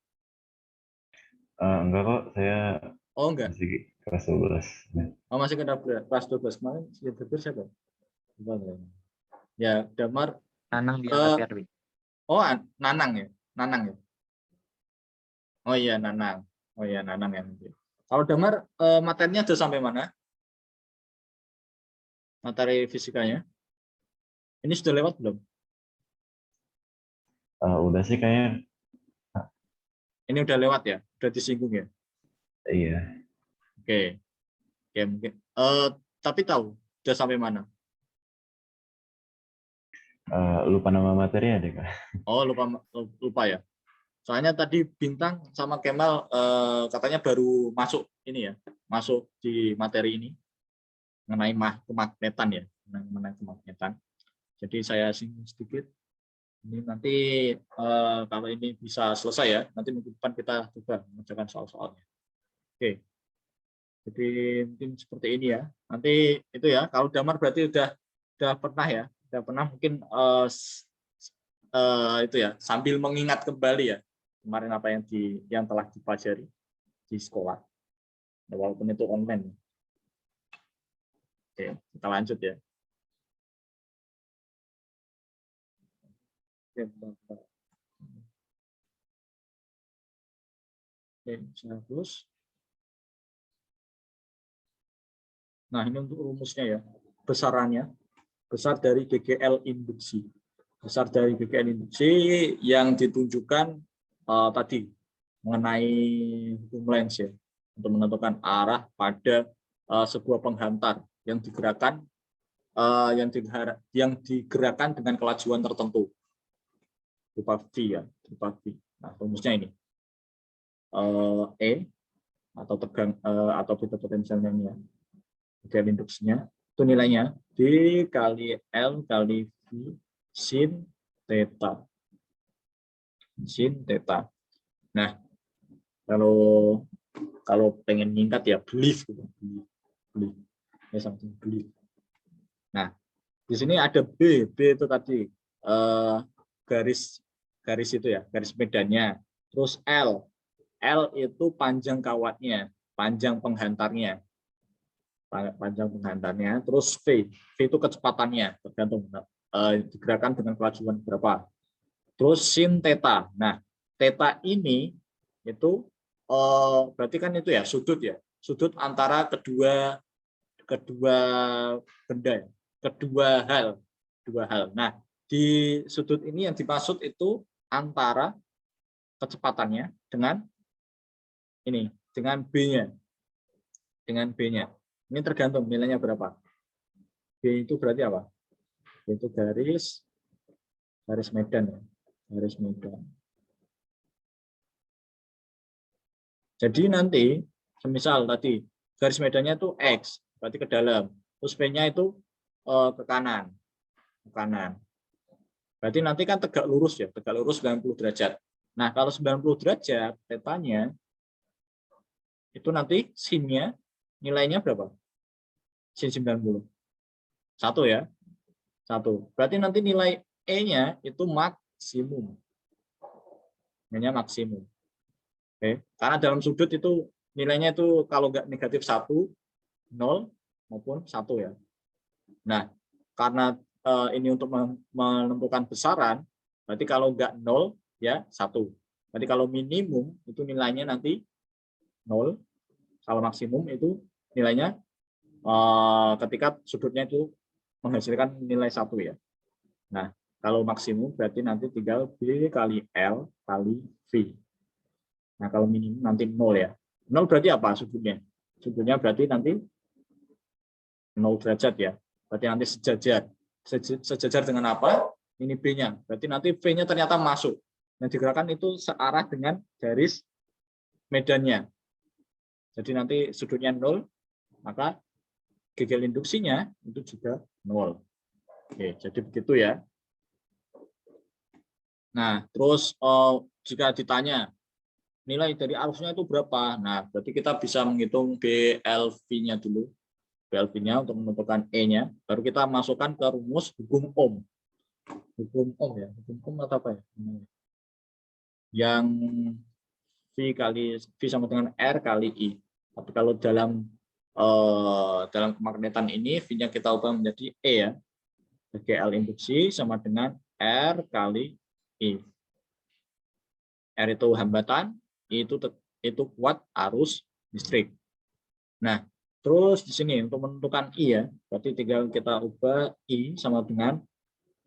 D: Enggak kok, saya
A: Oh enggak.
D: masih kelas 12.
A: Oh masih kena kelas 12 kemarin. Si Gabriel siapa? Lupa saya. Ya, damar.
B: Nanang di
A: eh,
B: APR, Wi.
A: oh, Nanang ya, Nanang ya. Oh iya Nanang. Oh iya Nanang ya. Kalau damar materinya ada sampai mana? Materi fisikanya? Ini sudah lewat belum?
D: Udah sih kayaknya,
A: Ini udah lewat ya? Udah disinggung ya?
D: iya.
A: Oke. Oke, mungkin. Tapi tahu udah sampai mana?
D: Lupa nama materi ada kak?
A: Oh, lupa ya. Soalnya tadi Bintang sama Kemal katanya baru masuk ini ya, masuk di materi ini mengenai kemagnetan ya, mengenai kemagnetan. Jadi saya singgung sedikit. Ini nanti kalau ini bisa selesai ya, nanti minggu depan kita coba mengerjakan soal-soalnya. Oke. Jadi mungkin seperti ini ya. Nanti itu ya, kalau damar berarti udah pernah ya, udah pernah mungkin itu ya, sambil mengingat kembali ya kemarin apa yang telah dipelajari di sekolah, walaupun itu online. Oke, kita lanjut ya. Oke, saya hapus. Nah, ini untuk rumusnya ya. Besarannya, besar dari GGL induksi. Besar dari GGL induksi yang ditunjukkan tadi mengenai hukum Lenz ya, untuk menentukan arah pada sebuah penghantar yang digerakkan dengan kelajuan tertentu berupa V ya, berupa V. Nah, rumusnya ini E atau tegang atau beta potensialnya ini ya, GGL induksinya itu nilainya D kali L kali V sin theta. Sin theta. Nah, kalau pengen nyingkat ya belief gitu. Belief. Ya something belief. Nah, di sini ada B itu tadi garis itu ya, garis medannya. Terus L itu panjang kawatnya, panjang penghantarnya. Panjang penghantarnya. Terus V itu kecepatannya, tergantung digerakkan dengan kelajuan berapa. Terus sin theta. Nah, theta ini itu berarti kan itu ya sudut antara kedua benda ya, kedua hal. Nah, di sudut ini yang dimaksud itu antara kecepatannya dengan ini, dengan B-nya. Ini tergantung nilainya berapa. B itu berarti apa? B itu garis medan ya. Garis medan. Jadi nanti semisal tadi garis medannya itu X, berarti ke dalam. Terus P-nya itu ke kanan. Berarti nanti kan tegak lurus ya, tegak lurus 90 derajat. Nah, kalau 90 derajat tetanya itu nanti sin-nya nilainya berapa? Sin 90. 1 ya. 1. Berarti nanti nilai E-nya itu maksimum. Nilainya maksimum. Oke. Karena dalam sudut itu nilainya itu kalau nggak negatif 1, 0 maupun 1 ya. Nah, karena ini untuk menentukan besaran, berarti kalau nggak 0 ya 1. Berarti kalau minimum itu nilainya nanti 0, kalau maksimum itu nilainya ketika sudutnya itu menghasilkan nilai 1 ya. Nah, kalau maksimum berarti nanti tinggal B kali L kali V. Nah, kalau minimum nanti 0 ya. 0 berarti apa sudutnya? Sudutnya berarti nanti 0 derajat ya. Berarti nanti sejajar. Sejajar dengan apa? Ini B-nya. Berarti nanti V-nya ternyata masuk. Yang digerakkan itu searah dengan garis medannya. Jadi nanti sudutnya 0, maka GGL induksinya itu juga 0. Oke, jadi begitu ya. Nah, terus jika ditanya nilai dari arusnya itu berapa. Nah, berarti kita bisa menghitung BLV-nya dulu. BLV-nya untuk menentukan E-nya. Baru kita masukkan ke rumus hukum Ohm. Hukum Ohm ya. Hukum Ohm atau apa ya? Yang V sama dengan R kali I. Tapi kalau dalam kemagnetan ini, V-nya kita ubah menjadi E ya. GL induksi sama dengan R kali I. R itu hambatan, I itu kuat arus listrik. Nah, terus di sini untuk menentukan I ya, berarti tinggal kita ubah I sama dengan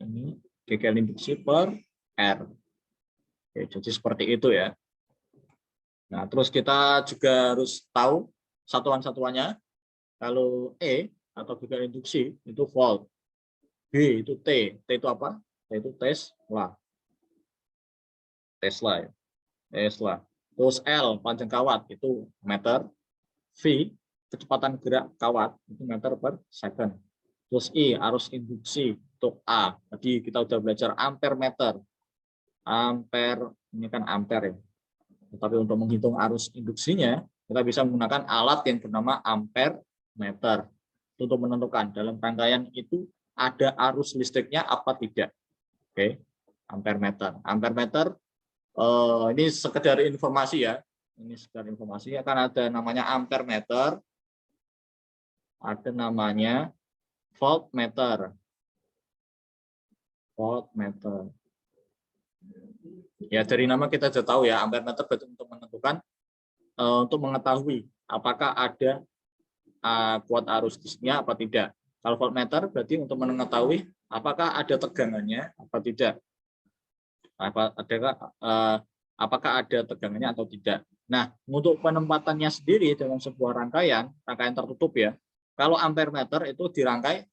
A: ini GL induksi per R. Oke, jadi seperti itu ya. Nah, terus kita juga harus tahu satuan-satuannya. Kalau E atau GL induksi itu volt. B itu T. T itu apa? T itu Tesla. Tesla ya. Tesla. Terus L panjang kawat itu meter. V kecepatan gerak kawat itu meter per second. Terus I arus induksi untuk A. Tadi kita sudah belajar ampere meter. Ampere ini kan ampere ya. Tetapi untuk menghitung arus induksinya kita bisa menggunakan alat yang bernama ampere meter untuk menentukan dalam rangkaian itu ada arus listriknya apa tidak. Oke, ampere meter. Ampere meter ini sekedar informasi ya. Ini sekedar informasi akan ada namanya ampere meter, ada namanya voltmeter. Voltmeter. Ya dari nama kita sudah tahu ya, ampere meter berarti untuk menentukan untuk mengetahui apakah ada kuat arus listriknya apa tidak. Kalau voltmeter berarti untuk mengetahui apakah ada tegangannya apa tidak. Apakah ada tegangannya atau tidak. Nah, untuk penempatannya sendiri dalam sebuah rangkaian tertutup ya. Kalau ampere meter itu dirangkai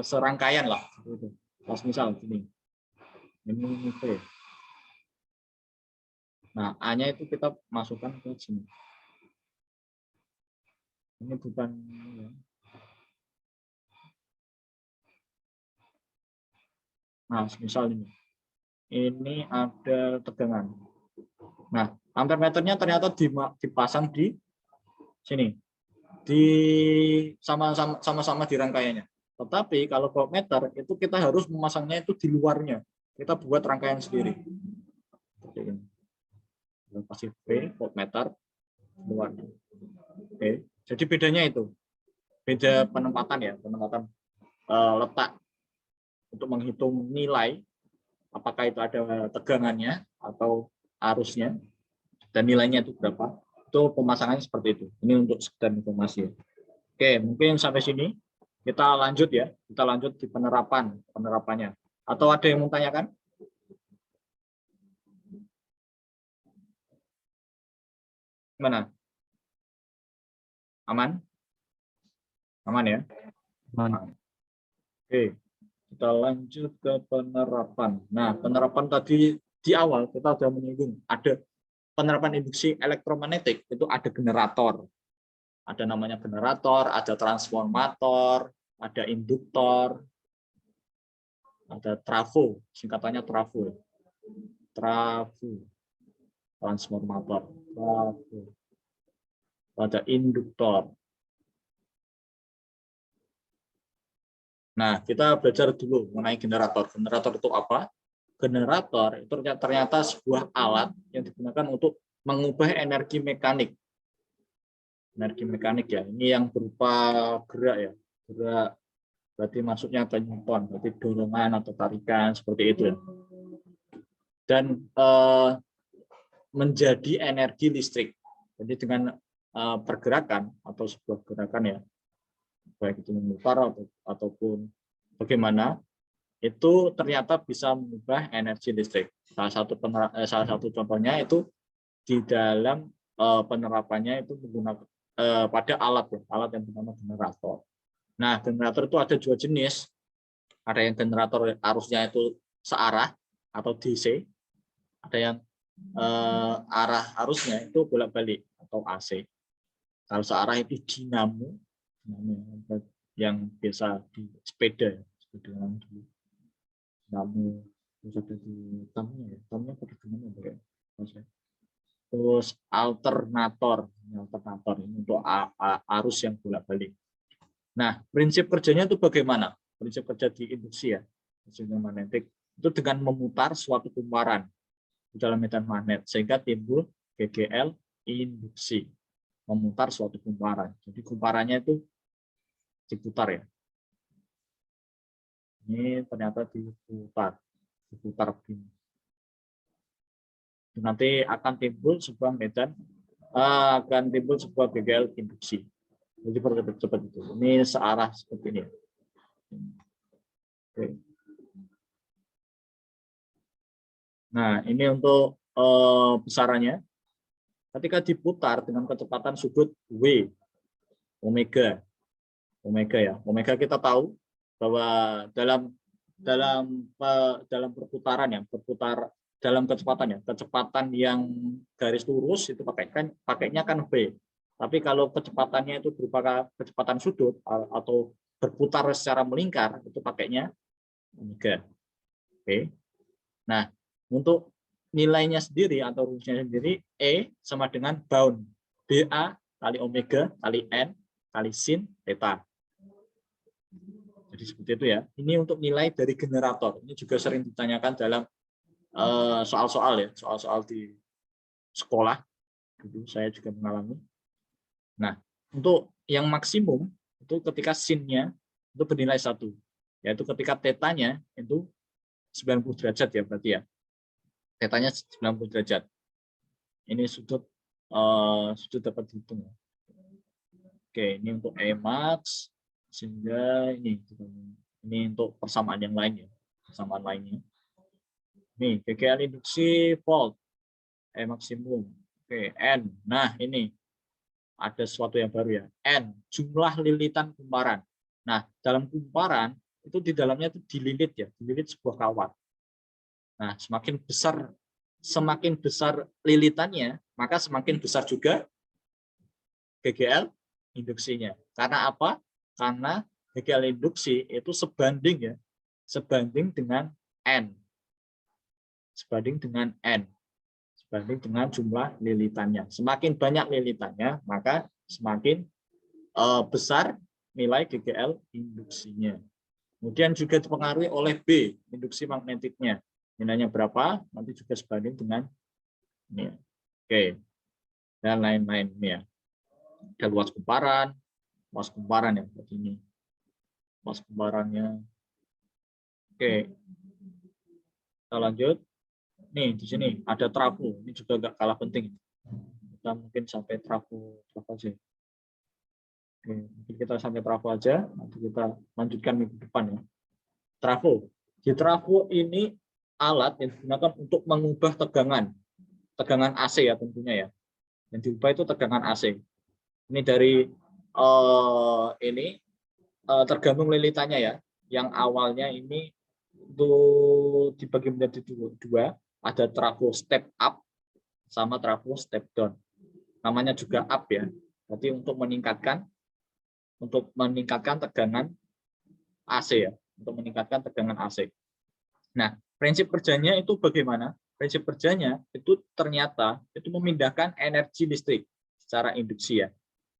A: serangkaian lah. Pas misal gini. Ini P. Nah, A-nya itu kita masukkan ke sini. Ini bukan ya. Nah, misal ini ada tegangan. Nah, ampere meternya ternyata dipasang di sini, sama-sama di rangkaiannya. Tetapi kalau voltmeter itu kita harus memasangnya itu di luarnya. Kita buat rangkaian sendiri. Seperti ini. Pasti V voltmeter luarnya. Oke, jadi bedanya itu. Beda penempatan ya, penempatan letak untuk menghitung nilai apakah itu ada tegangannya atau arusnya dan nilainya itu berapa. Itu pemasangannya seperti itu. Ini untuk sekedar informasi. Oke, mungkin sampai sini kita lanjut ya. Kita lanjut di penerapannya. Atau ada yang mau tanyakan? Gimana? Aman? Aman ya?
B: Aman.
A: Oke, kita lanjut ke penerapan. Nah, penerapan tadi di awal kita sudah menyinggung ada penerapan induksi elektromagnetik, itu ada generator. Ada namanya generator, ada transformator, ada induktor, ada trafo, singkatannya trafo. Trafo, transformator, trafo. Ada induktor. Nah, kita belajar dulu mengenai generator. Generator itu apa? Generator itu ternyata sebuah alat yang digunakan untuk mengubah energi mekanik. Energi mekanik ya, ini yang berupa gerak ya. Gerak berarti maksudnya ke Newton, berarti dorongan atau tarikan seperti itu ya. Dan menjadi energi listrik. Jadi dengan pergerakan atau sebuah gerakan ya, baik itu memutar ataupun bagaimana, itu ternyata bisa mengubah energi listrik. Salah satu contohnya itu di dalam penerapannya itu menggunakan pada alat yang bernama generator. Nah, generator itu ada dua jenis. Ada yang generator arusnya itu searah atau DC, ada yang arah arusnya itu bolak-balik atau AC. Kalau searah itu dinamo yang biasa di sepeda, dinamo. Terus ada di tamnya ya, tamnya pada gimana ya? Terus alternator, ini untuk arus yang bolak-balik. Nah, prinsip kerjanya itu bagaimana? Prinsip kerja di induksi ya, induksi magnetik itu dengan memutar suatu kumparan di dalam medan magnet sehingga timbul GGL induksi, memutar suatu kumparan. Jadi kumparannya itu diputar ya. Ini ternyata diputar begini. Nanti akan timbul sebuah medan, akan timbul sebuah GGL induksi. Jadi cepat itu. Ini searah seperti ini. Oke. Nah, ini untuk besarannya. Ketika diputar dengan kecepatan sudut W, omega ya. Omega kita tahu bahwa dalam perputaran ya, dalam kecepatan yang garis lurus itu pakainya kan V. Tapi kalau kecepatannya itu berupa kecepatan sudut atau berputar secara melingkar, itu pakainya omega. Oke. Nah, untuk nilainya sendiri atau rumusnya sendiri, E sama dengan bound. BA kali omega kali N kali sin theta. Jadi seperti itu ya. Ini untuk nilai dari generator. Ini juga sering ditanyakan dalam soal-soal ya, soal-soal di sekolah. Dulu saya juga mengalami. Nah, untuk yang maksimum itu ketika sin-nya itu bernilai 1, yaitu ketika tetanya itu 90 derajat ya berarti ya. Tetanya 90 derajat. Ini sudut dapat dihitung. Oke, ini untuk Emax sehingga ini untuk persamaan yang lain ya, persamaan lainnya. Nih, GGL induksi volt E maksimum. Oke, N. Nah, ini ada sesuatu yang baru ya. N, jumlah lilitan kumparan. Nah, dalam kumparan itu di dalamnya itu dililit ya, dililit sebuah kawat. Nah, semakin besar lilitannya, maka semakin besar juga GGL induksinya. Karena apa? Karena GGL induksi itu sebanding dengan N. Sebanding dengan jumlah lilitannya. Semakin banyak lilitannya, maka semakin besar nilai GGL induksinya. Kemudian juga dipengaruhi oleh B, induksi magnetiknya. Nilainya berapa? Nanti juga sebanding dengan ini. Oke. Dan lain-lain ya. Ada luas kumparan ya seperti ini. Luas kumparannya. Oke. Kita lanjut. Nih di sini ada trafo. Ini juga enggak kalah penting. Kita mungkin sampai trafo aja. Oke, mungkin kita sampai trafo aja. Nanti kita lanjutkan minggu depan ya. Trafo. Di trafo ini alat yang digunakan untuk mengubah tegangan AC ya tentunya ya. Yang diubah itu tegangan AC. Ini dari tergantung lilitannya ya. Yang awalnya ini itu dibagi menjadi dua. Ada trafo step up sama trafo step down. Namanya juga up ya. Berarti untuk meningkatkan tegangan AC ya. Untuk meningkatkan tegangan AC. Nah, prinsip kerjanya itu bagaimana? Prinsip kerjanya itu ternyata itu memindahkan energi listrik secara induksi ya.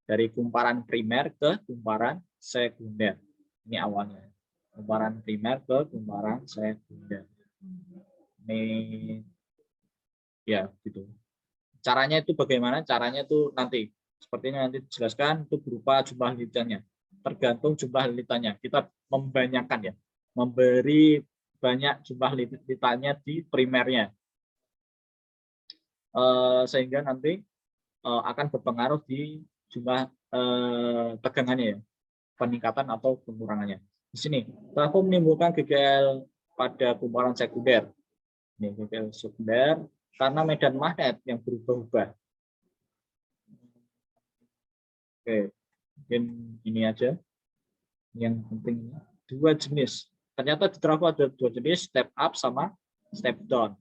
A: Dari kumparan primer ke kumparan sekunder. Ini awalnya. Kumparan primer ke kumparan sekunder. Ini ya gitu. Caranya itu bagaimana? Caranya itu nanti sepertinya nanti dijelaskan itu berupa jumlah lilitannya. Tergantung jumlah lilitannya. Kita membanyakkan ya. Memberi banyak jumlah lilitannya di primernya. Sehingga nanti akan berpengaruh di jumlah tegangannya ya. Peningkatan atau pengurangannya. Di sini, trafo menimbulkan GGL pada kumparan sekunder. Ini GGL sekunder karena medan magnet yang berubah-ubah. Oke, mungkin ini aja yang penting. Dua jenis. Ternyata di trafo ada dua jenis, step up sama step down.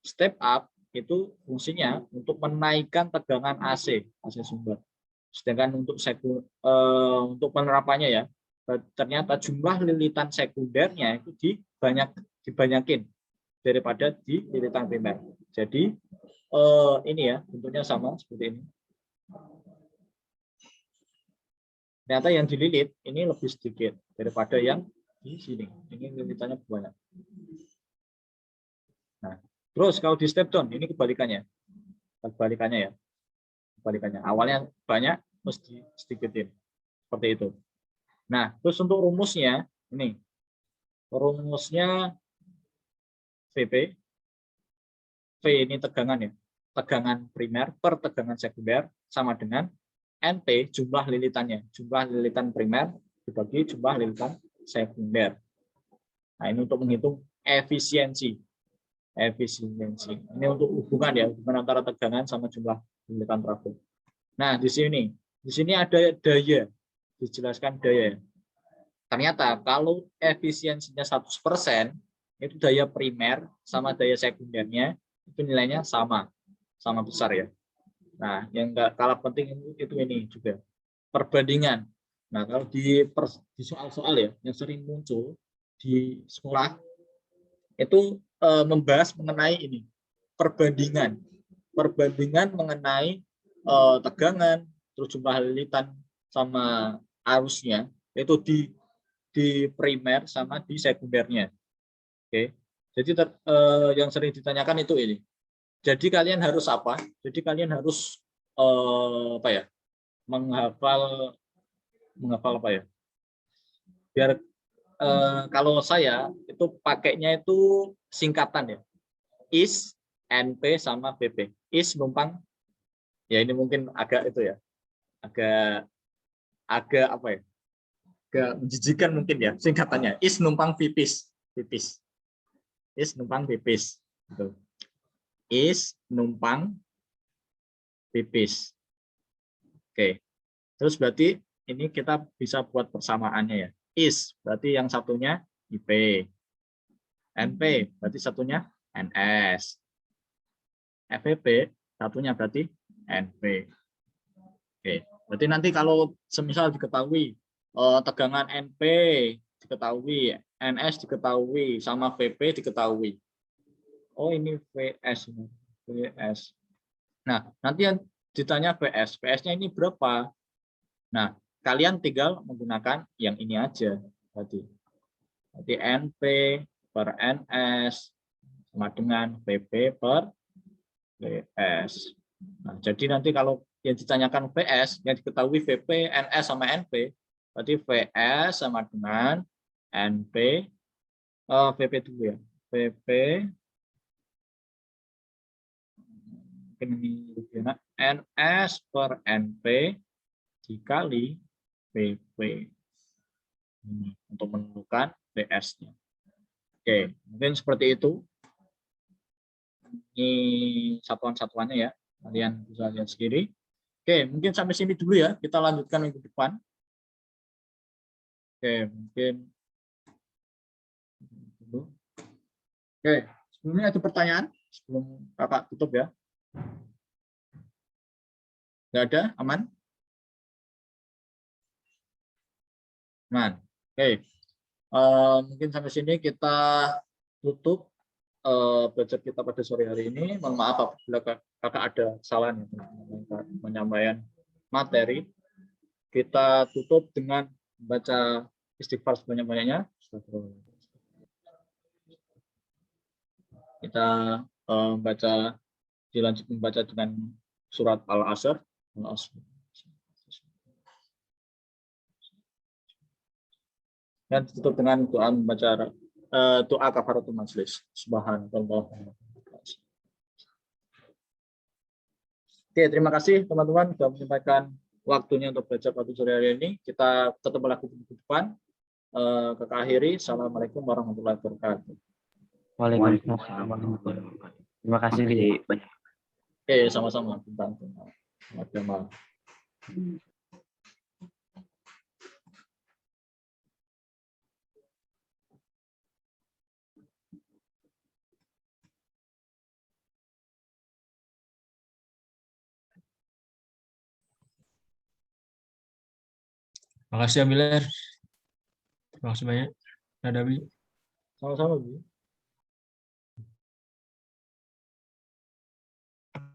A: Step up itu fungsinya untuk menaikkan tegangan AC sumber. Sedangkan untuk penerapannya ya, ternyata jumlah lilitan sekundernya itu dibanyakin daripada di lilitan primer. Jadi ini ya bentuknya sama seperti ini. Ternyata yang dililit ini lebih sedikit daripada yang di sini. Ini lilitannya banyak. Nah, terus kalau di step down ini kebalikannya. Kebalikannya ya. Kebalikannya. Awalnya banyak, mesti sedikitin. Seperti itu. Nah, terus untuk rumusnya ini. Rumusnya VP. V ini tegangan ya. Tegangan primer per tegangan sekunder sama dengan NP jumlah lilitannya. Jumlah lilitan primer dibagi jumlah lilitan sekunder. Nah, ini untuk menghitung efisiensi. Efisiensi. Ini untuk hubungan ya, hubungan antara tegangan sama jumlah lilitan trafo. Nah, di sini ada daya. Dijelaskan daya. Ternyata kalau efisiensinya 100%, itu daya primer sama daya sekundernya itu nilainya sama besar ya. Nah, yang enggak kalah penting itu ini juga perbandingan. Nah, kalau di soal-soal ya yang sering muncul di sekolah itu membahas mengenai ini perbandingan mengenai tegangan, terus jumlah lilitan sama arusnya itu di primer sama di sekundernya. Oke. Jadi yang sering ditanyakan itu ini. Jadi kalian harus apa? Jadi kalian harus apa ya? Menghafal apa ya? Biar kalau saya itu pakainya itu singkatan ya. IS, NP sama PP. IS numpang ya ini mungkin agak itu ya. Agak apa ya? Agak menjijikan mungkin ya singkatannya. IS numpang pipis. IS numpang pipis. Gitu. Is numpang pipis. Oke. Terus berarti ini kita bisa buat persamaannya ya. Is berarti yang satunya IP. NP berarti satunya NS. FVP satunya berarti NP. Oke. Berarti nanti kalau semisal diketahui tegangan NP diketahui, NS diketahui, sama VP diketahui. Oh ini VS. Nah nanti yang ditanya VS, VS-nya ini berapa? Nah kalian tinggal menggunakan yang ini aja. Berarti NP per NS sama dengan VP per VS. Nah, jadi nanti kalau yang ditanyakan VS, yang diketahui VP, NS sama NP, berarti VS sama dengan NP, VP dulu ya, VP NS per NP dikali PP untuk menentukan PS-nya. Oke, mungkin seperti itu. Ini satuan-satuannya ya, kalian bisa lihat sendiri. Oke, mungkin sampai sini dulu ya. Kita lanjutkan minggu depan. Oke, mungkin. Oke, sebelumnya ada pertanyaan sebelum kakak tutup ya. Nggak ada, aman? Aman. Oke, mungkin sampai sini kita tutup belajar kita pada sore hari ini. Mohon maaf apabila kakak ada kesalahan menyampaikan materi. Kita tutup dengan membaca istighfar sebanyak-banyaknya. Kita dilanjut membaca dengan surat Al-Asr. Dan tutup dengan doa membaca doa kafaratul majlis. Subhanallah. Oke, terima kasih teman-teman sudah menyempatkan waktunya untuk belajar pada sore hari ini. Kita ketemu lagi di minggu depan. Kakak akhiri. Assalamualaikum warahmatullahi wabarakatuh.
B: Waalaikumsalam warahmatullahi wabarakatuh. Terima kasih banyak.
A: Oke, sama-sama. Selamat malam.
E: Makasih ya Miller. Terima kasih banyak. Nadawi.
A: Sama-sama, Bu.